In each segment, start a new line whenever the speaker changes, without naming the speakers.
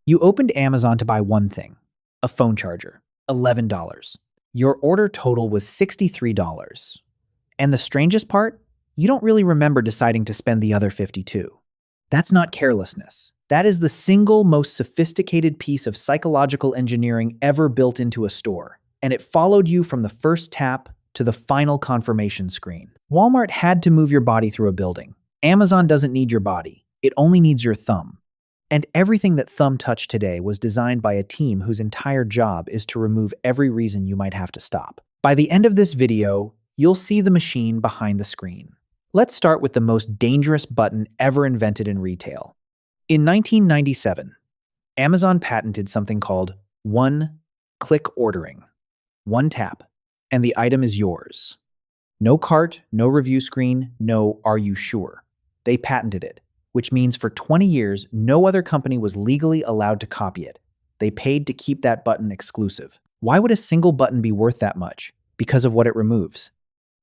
You opened Amazon to buy one thing, a phone charger, $11. Your order total was $63. And the strangest part? You don't really remember deciding to spend the other 52. That's not carelessness. That is the single most sophisticated piece of psychological engineering ever built into a store, and it followed you from the first tap to the final confirmation screen. Walmart had to move your body through a building. Amazon doesn't need your body, it only needs your thumb. And everything that Thumb touched today was designed by a team whose entire job is to remove every reason you might have to stop. By the end of this video, you'll see the machine behind the screen. Let's start with the most dangerous button ever invented in retail. In 1997, Amazon patented something called one-click ordering. One tap, and the item is yours. No cart, no review screen, no "are you sure?" They patented it, which means for 20 years, no other company was legally allowed to copy it. They paid to keep that button exclusive. Why would a single button be worth that much? Because of what it removes.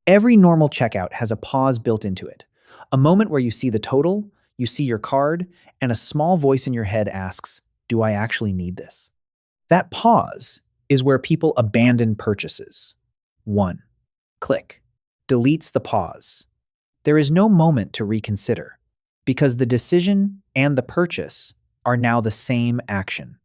Every normal checkout has a pause built into it. A moment where you see the total, you see your card, and a small voice in your head asks, "Do I actually need this?" That pause is where people abandon purchases. One click deletes the pause. There is no moment to reconsider, because the decision and the purchase are now the same action.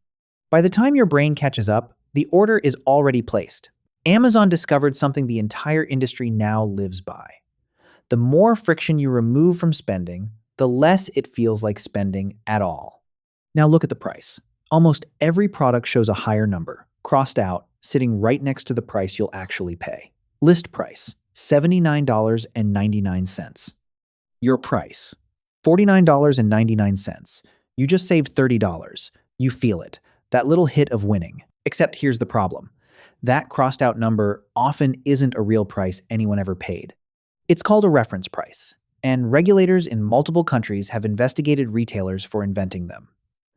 By the time your brain catches up, the order is already placed. Amazon discovered something the entire industry now lives by. The more friction you remove from spending, the less it feels like spending at all. Now look at the price. Almost every product shows a higher number, crossed out, sitting right next to the price you'll actually pay. List price, $79.99. Your price, $49.99. You just saved $30. You feel it, that little hit of winning. Except here's the problem. That crossed out number often isn't a real price anyone ever paid. It's called a reference price, and regulators in multiple countries have investigated retailers for inventing them.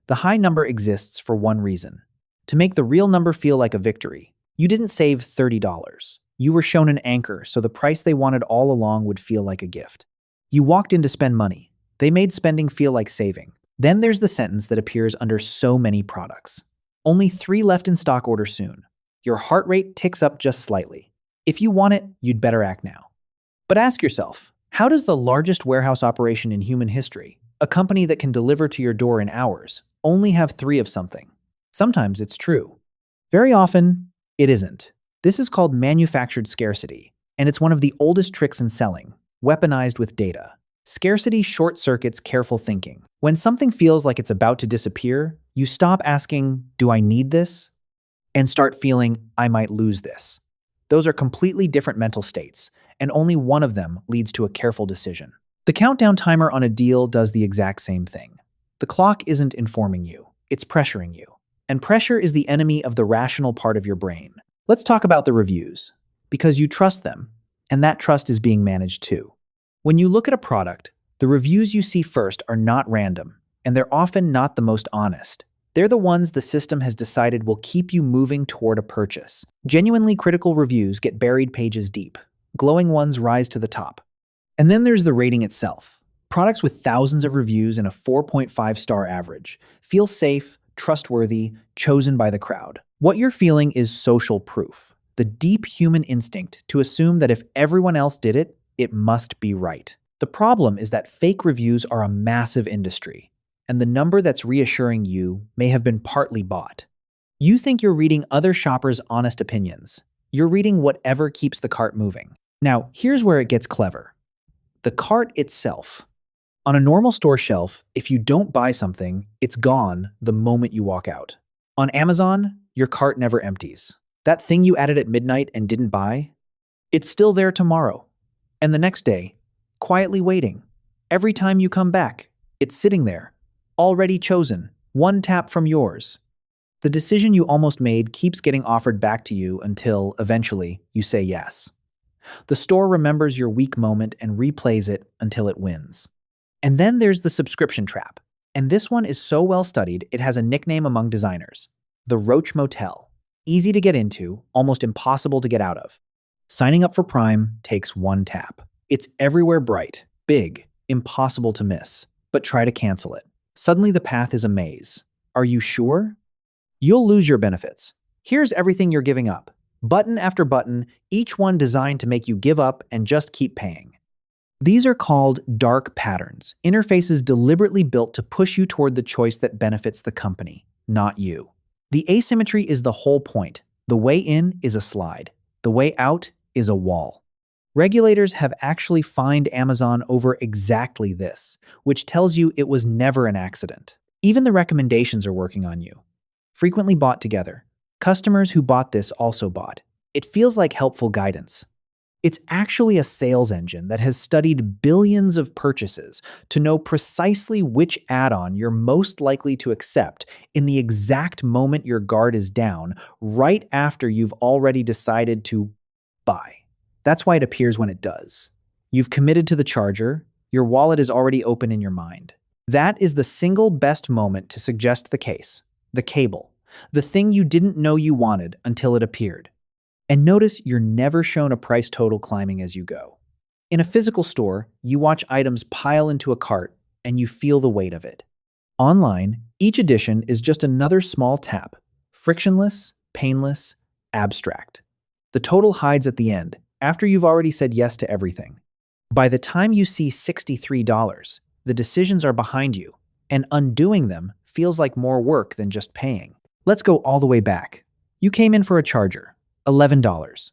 The high number exists for one reason: to make the real number feel like a victory. You didn't save $30. You were shown an anchor so the price they wanted all along would feel like a gift. You walked in to spend money. They made spending feel like saving. Then there's the sentence that appears under so many products. Only 3 left in stock, order soon. Your heart rate ticks up just slightly. If you want it, you'd better act now. But ask yourself, how does the largest warehouse operation in human history, a company that can deliver to your door in hours, only have 3 of something? Sometimes it's true. Very often, it isn't. This is called manufactured scarcity, and it's one of the oldest tricks in selling, weaponized with data. Scarcity short-circuits careful thinking. When something feels like it's about to disappear, you stop asking, "Do I need this?" and start feeling, "I might lose this." Those are completely different mental states, and only one of them leads to a careful decision. The countdown timer on a deal does the exact same thing. The clock isn't informing you, it's pressuring you. And pressure is the enemy of the rational part of your brain. Let's talk about the reviews, because you trust them, and that trust is being managed too. When you look at a product, the reviews you see first are not random, and they're often not the most honest. They're the ones the system has decided will keep you moving toward a purchase. Genuinely critical reviews get buried pages deep. Glowing ones rise to the top. And then there's the rating itself. Products with thousands of reviews and a 4.5-star average feel safe, trustworthy, chosen by the crowd. What you're feeling is social proof. The deep human instinct to assume that if everyone else did it, it must be right. The problem is that fake reviews are a massive industry, and the number that's reassuring you may have been partly bought. You think you're reading other shoppers' honest opinions. You're reading whatever keeps the cart moving. Now, here's where it gets clever. The cart itself. On a normal store shelf, if you don't buy something, it's gone the moment you walk out. On Amazon, your cart never empties. That thing you added at midnight and didn't buy, it's still there tomorrow. And the next day, quietly waiting. Every time you come back, it's sitting there, already chosen, one tap from yours. The decision you almost made keeps getting offered back to you until, eventually, you say yes. The store remembers your weak moment and replays it until it wins. And then there's the subscription trap. And this one is so well studied, it has a nickname among designers. The Roach Motel. Easy to get into, almost impossible to get out of. Signing up for Prime takes one tap. It's everywhere bright, big, impossible to miss. But try to cancel it. Suddenly the path is a maze. Are you sure? You'll lose your benefits. Here's everything you're giving up. Button after button, each one designed to make you give up and just keep paying. These are called dark patterns, interfaces deliberately built to push you toward the choice that benefits the company, not you. The asymmetry is the whole point. The way in is a slide. The way out is a wall. Regulators have actually fined Amazon over exactly this, which tells you it was never an accident. Even the recommendations are working on you. Frequently bought together. Customers who bought this also bought. It feels like helpful guidance. It's actually a sales engine that has studied billions of purchases to know precisely which add-on you're most likely to accept in the exact moment your guard is down, right after you've already decided to buy. That's why it appears when it does. You've committed to the charger, your wallet is already open in your mind. That is the single best moment to suggest the case, the cable, the thing you didn't know you wanted until it appeared. And notice you're never shown a price total climbing as you go. In a physical store, you watch items pile into a cart and you feel the weight of it. Online, each edition is just another small tap, frictionless, painless, abstract. The total hides at the end, after you've already said yes to everything. By the time you see $63, the decisions are behind you, and undoing them feels like more work than just paying. Let's go all the way back. You came in for a charger. $11.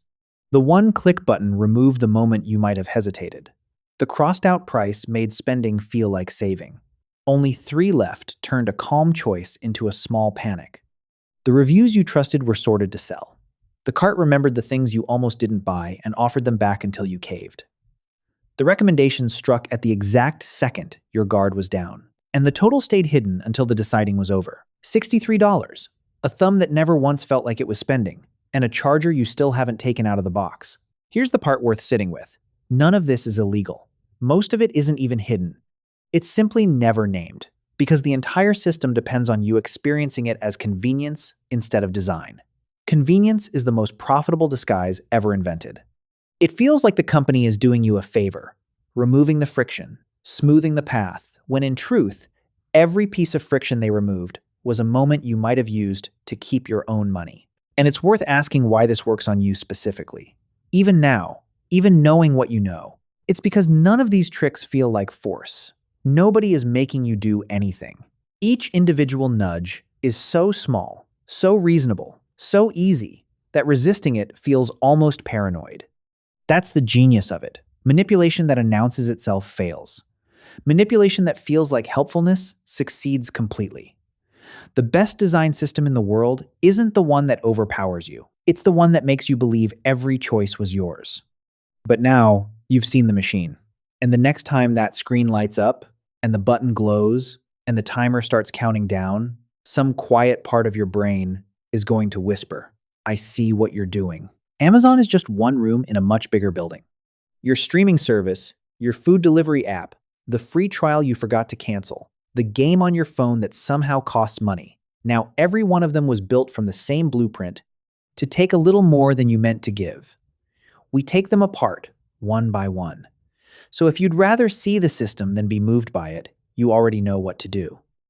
The one-click button removed the moment you might have hesitated. The crossed-out price made spending feel like saving. Only 3 left turned a calm choice into a small panic. The reviews you trusted were sorted to sell. The cart remembered the things you almost didn't buy and offered them back until you caved. The recommendations struck at the exact second your guard was down, and the total stayed hidden until the deciding was over. $63. A thumb that never once felt like it was spending, and a charger you still haven't taken out of the box. Here's the part worth sitting with. None of this is illegal. Most of it isn't even hidden. It's simply never named, because the entire system depends on you experiencing it as convenience instead of design. Convenience is the most profitable disguise ever invented. It feels like the company is doing you a favor, removing the friction, smoothing the path, when in truth, every piece of friction they removed was a moment you might have used to keep your own money. And it's worth asking why this works on you specifically. Even now, even knowing what you know, it's because none of these tricks feel like force. Nobody is making you do anything. Each individual nudge is so small, so reasonable, so easy, that resisting it feels almost paranoid. That's the genius of it. Manipulation that announces itself fails. Manipulation that feels like helpfulness succeeds completely. The best design system in the world isn't the one that overpowers you. It's the one that makes you believe every choice was yours. But now, you've seen the machine. And the next time that screen lights up, and the button glows, and the timer starts counting down, some quiet part of your brain is going to whisper, "I see what you're doing." Amazon is just one room in a much bigger building. Your streaming service, your food delivery app, the free trial you forgot to cancel, the game on your phone that somehow costs money. Now every one of them was built from the same blueprint to take a little more than you meant to give. We take them apart, one by one. So if you'd rather see the system than be moved by it, you already know what to do.